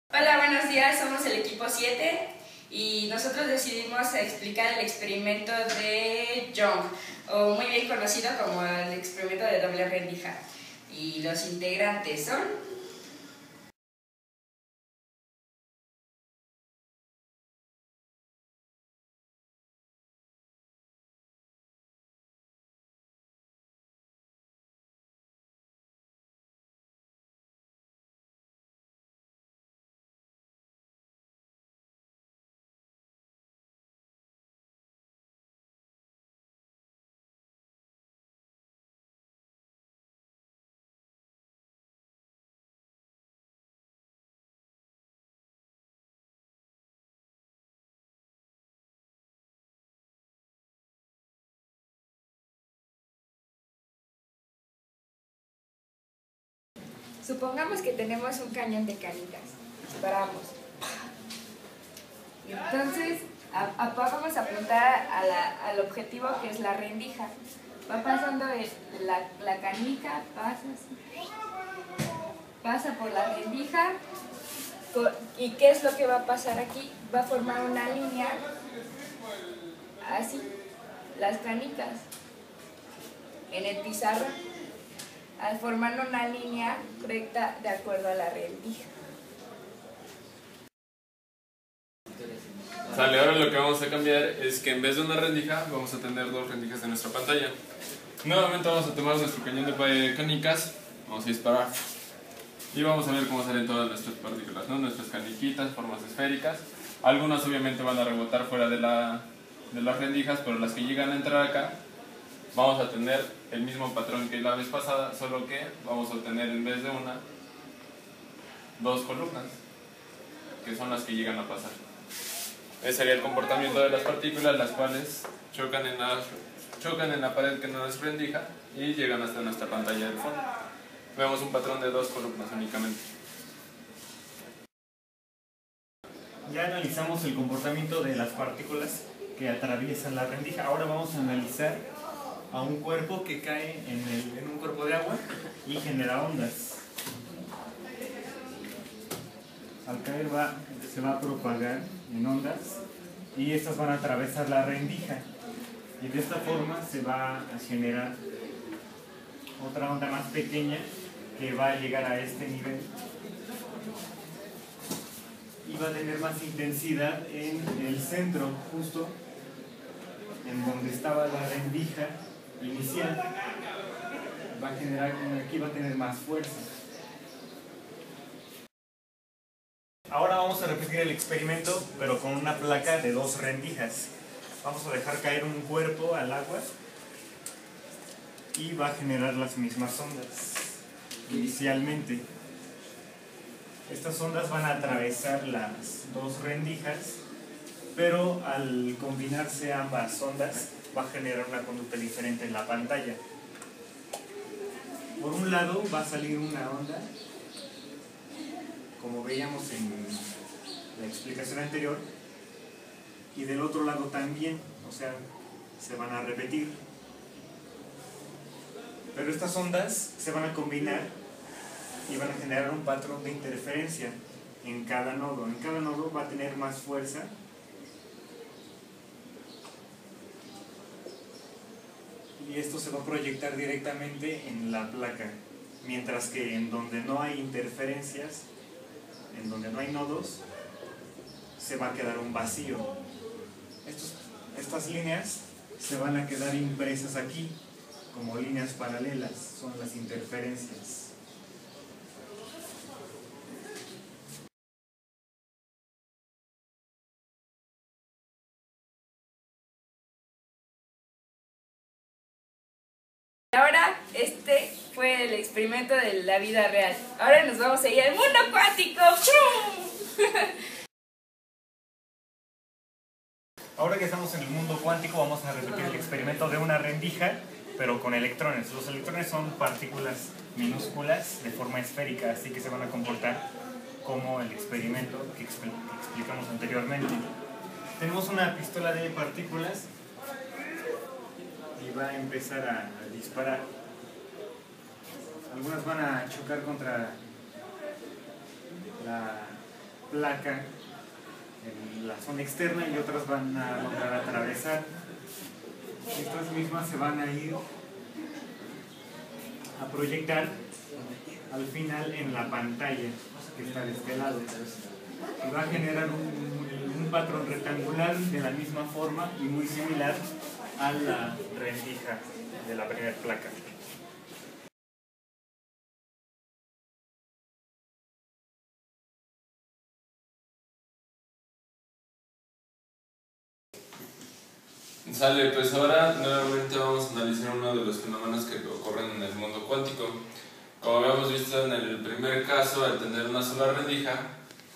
Hola, buenos días, somos el equipo 7 y nosotros decidimos explicar el experimento de Young, o muy bien conocido como el experimento de doble rendija. Y los integrantes son... Supongamos que tenemos un cañón de canicas. Disparamos. Entonces, vamos a apuntar al objetivo, que es la rendija. Va pasando la canica, pasa por la rendija. ¿Y qué es lo que va a pasar aquí? Va a formar una línea, así, las canicas, en el pizarrón, al formar una línea recta de acuerdo a la rendija. Sale, ahora lo que vamos a cambiar es que en vez de una rendija vamos a tener dos rendijas en nuestra pantalla. Nuevamente vamos a tomar nuestro cañón de canicas, vamos a disparar y vamos a ver cómo salen todas nuestras partículas, ¿no? Nuestras caniquitas, formas esféricas. Algunas obviamente van a rebotar fuera de las rendijas, pero las que llegan a entrar acá vamos a tener el mismo patrón que la vez pasada, solo que vamos a tener en vez de una, dos columnas, que son las que llegan a pasar. Ese sería el comportamiento de las partículas, las cuales chocan en la pared que no es rendija y llegan hasta nuestra pantalla del fondo. Vemos un patrón de dos columnas únicamente. Ya analizamos el comportamiento de las partículas que atraviesan la rendija. Ahora vamos a analizar a un cuerpo que cae en un cuerpo de agua y genera ondas. Al caer se va a propagar en ondas y estas van a atravesar la rendija y de esta forma se va a generar otra onda más pequeña que va a llegar a este nivel y va a tener más intensidad en el centro, justo en donde estaba la rendija inicial. Va a generar, aquí va a tener más fuerza. Ahora vamos a repetir el experimento, pero con una placa de dos rendijas. Vamos a dejar caer un cuerpo al agua y va a generar las mismas ondas inicialmente. Estas ondas van a atravesar las dos rendijas, pero al combinarse ambas ondas va a generar una conducta diferente en la pantalla. Por un lado va a salir una onda, como veíamos en la explicación anterior, y del otro lado también, o sea, se van a repetir. Pero estas ondas se van a combinar y van a generar un patrón de interferencia en cada nodo. En cada nodo va a tener más fuerza y esto se va a proyectar directamente en la placa, mientras que en donde no hay interferencias, en donde no hay nodos, se va a quedar un vacío. Estas líneas se van a quedar impresas aquí como líneas paralelas, son las interferencias. Ahora, este fue el experimento de la vida real. Ahora nos vamos a ir al mundo cuántico. Ahora que estamos en el mundo cuántico, vamos a repetir el experimento de una rendija, pero con electrones. Los electrones son partículas minúsculas de forma esférica, así que se van a comportar como el experimento que explicamos anteriormente. Tenemos una pistola de partículas y va a empezar a disparar. Algunas van a chocar contra placa en la zona externa y otras van a lograr atravesar. Estas mismas se van a ir a proyectar al final en la pantalla que está de este lado y va a generar un patrón rectangular de la misma forma y muy similar a la rendija de la primera placa. Sale, pues ahora nuevamente vamos a analizar uno de los fenómenos que ocurren en el mundo cuántico. Como habíamos visto en el primer caso, al tener una sola rendija,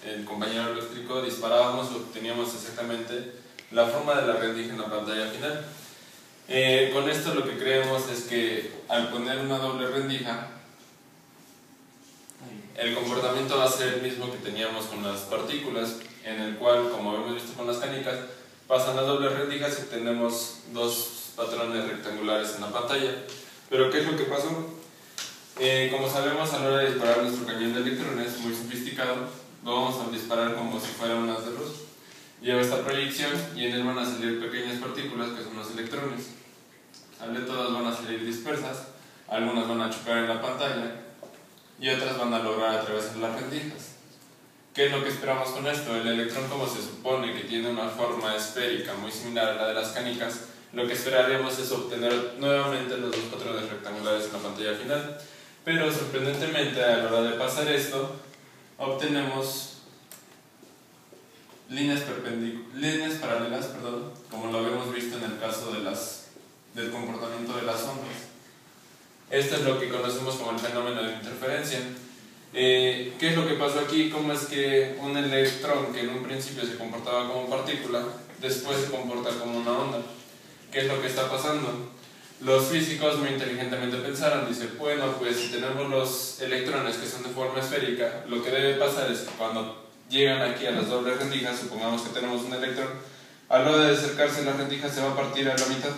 el compañero eléctrico disparábamos, obteníamos exactamente la forma de la rendija en la pantalla final. Con esto lo que creemos es que al poner una doble rendija, el comportamiento va a ser el mismo que teníamos con las partículas, en el cual, como hemos visto con las canicas, pasan las dobles rendijas y tenemos dos patrones rectangulares en la pantalla. Pero ¿qué es lo que pasó? Como sabemos, a la hora de disparar nuestro cañón de electrones, muy sofisticado, lo vamos a disparar como si fuera un haz de luz. Lleva esta proyección y en él van a salir pequeñas partículas que son los electrones. Todas van a salir dispersas, algunas van a chocar en la pantalla y otras van a lograr atravesar las rendijas. ¿Qué es lo que esperamos con esto? El electrón, como se supone que tiene una forma esférica muy similar a la de las canicas, lo que esperaríamos es obtener nuevamente los dos patrones rectangulares en la pantalla final. Pero sorprendentemente, a la hora de pasar esto, obtenemos líneas paralelas, como lo habíamos visto en el caso del comportamiento de las ondas. Esto es lo que conocemos como el fenómeno de interferencia. ¿Qué es lo que pasó aquí? ¿Cómo es que un electrón que en un principio se comportaba como partícula, después se comporta como una onda? ¿Qué es lo que está pasando? Los físicos muy inteligentemente pensaron, dice, bueno, pues si tenemos los electrones que son de forma esférica, lo que debe pasar es que cuando llegan aquí a las dobles rendijas, supongamos que tenemos un electrón, a la hora de acercarse a la rendija se va a partir a la mitad,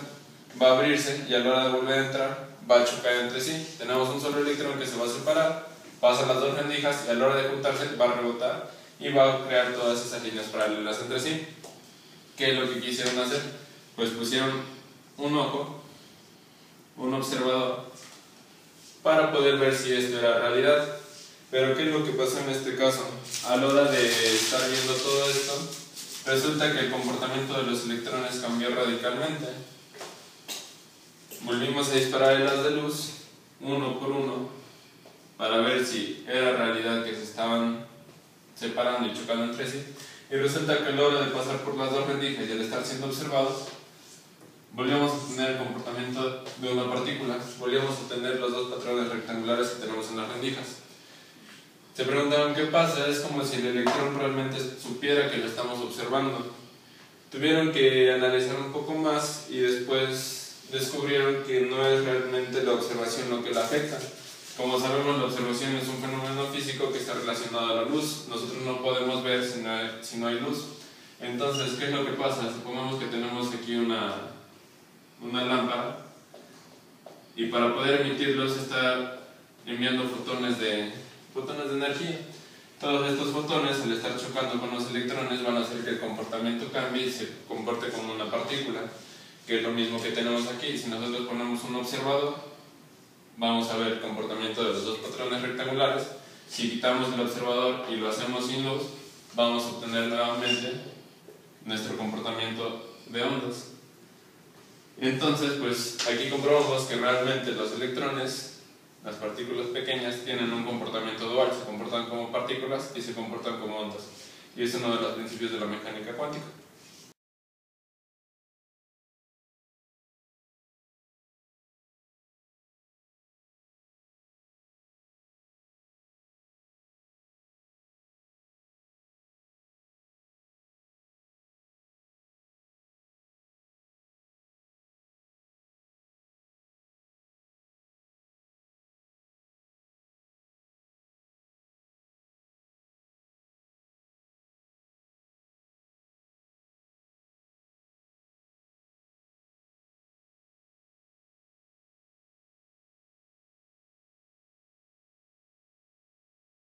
va a abrirse y a la hora de volver a entrar va a chocar entre sí. Tenemos un solo electrón que se va a separar, pasa las dos rendijas y a la hora de juntarse va a rebotar y va a crear todas esas líneas paralelas entre sí. ¿Qué es lo que quisieron hacer? Pues pusieron un ojo, un observador, para poder ver si esto era realidad. Pero ¿qué es lo que pasó en este caso? A la hora de estar viendo todo esto, resulta que el comportamiento de los electrones cambió radicalmente. Volvimos a disparar el haz de luz, uno por uno, para ver si era realidad que se estaban separando y chocando entre sí. Y resulta que a la hora de pasar por las dos rendijas y al estar siendo observados, volvíamos a tener el comportamiento de una partícula, volvíamos a tener los dos patrones rectangulares que tenemos en las rendijas. Se preguntaban qué pasa, es como si el electrón realmente supiera que lo estamos observando. Tuvieron que analizar un poco más y después descubrieron que no es realmente la observación lo que la afecta. Como sabemos, la observación es un fenómeno físico que está relacionado a la luz. Nosotros no podemos ver si no hay luz. Entonces, ¿qué es lo que pasa? Supongamos que tenemos aquí una lámpara y para poder emitirlos está enviando fotones de energía. Todos estos fotones, al estar chocando con los electrones, van a hacer que el comportamiento cambie y se comporte como una partícula, que es lo mismo que tenemos aquí. Si nosotros ponemos un observador, vamos a ver el comportamiento de los dos patrones rectangulares. Si quitamos el observador y lo hacemos sin luz, vamos a obtener nuevamente nuestro comportamiento de ondas. Entonces, pues aquí comprobamos que realmente los electrones, las partículas pequeñas, tienen un comportamiento dual, se comportan como partículas y se comportan como ondas. Y es uno de los principios de la mecánica cuántica.